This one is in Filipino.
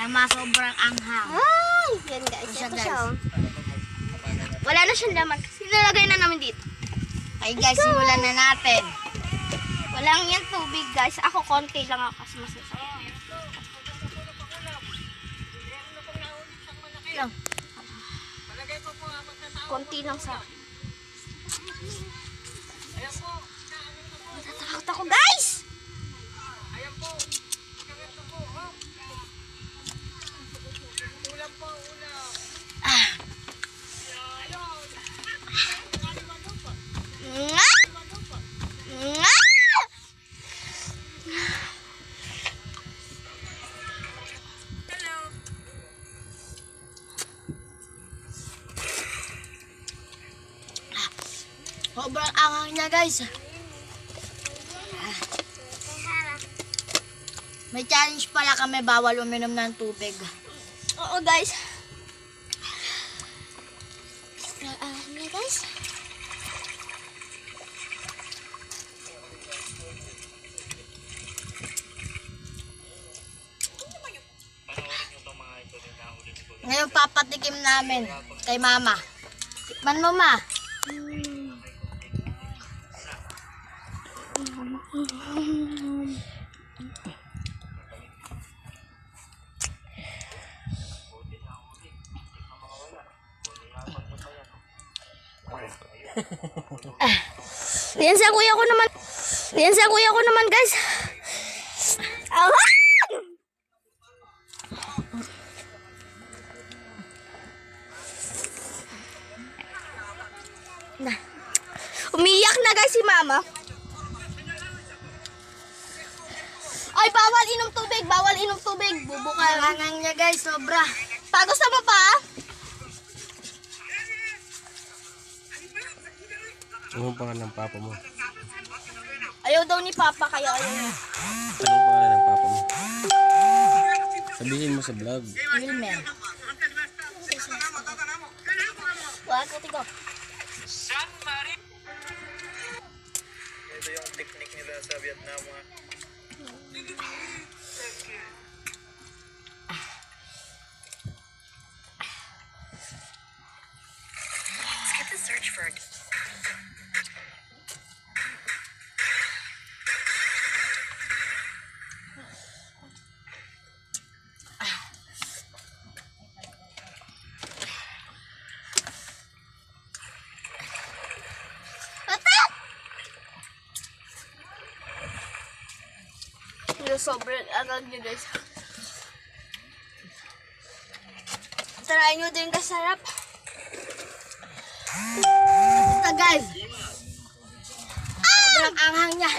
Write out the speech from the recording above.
Na sobrang anghang. Ay, yan guys. Ito siya, Ito guys. siya. Oh. Wala na siyang laman. Kasi nilagay na namin dito. Okay guys, simulan na natin. Walang yan tubig guys. Ako konti lang ako kasi masasarap. Lang. Konti lang sa akin. Natatakot ako guys! Nga! Nga! Sobrang anghang niya guys. May challenge pala kami, bawal uminom ng tubig. Oo guys. Nga guys. Ngayon papatikim namin kay mama. Tikman mo ma. Yan sa kuya ko naman. Yan sa kuya ko naman guys. Na. Umiyak na guys si mama. Ay, bawal inom tubig. Bawal inom tubig. Bubo ka. Anghang niya guys, sobra. Pa, gusto mo pa? Anong pangalan ng papa mo? Ayaw daw ni Papa kaya ayaw niya. Anong pangalan ng papa mo? Sabihin mo sa vlog. Wilmer. Wala ko tigo. Ito yung technique nila sa Vietnam. Skip the search for it. Yung sobrang agad nyo guys. Try nyo din kasarap. Ito guys. Sobrang anghang niya.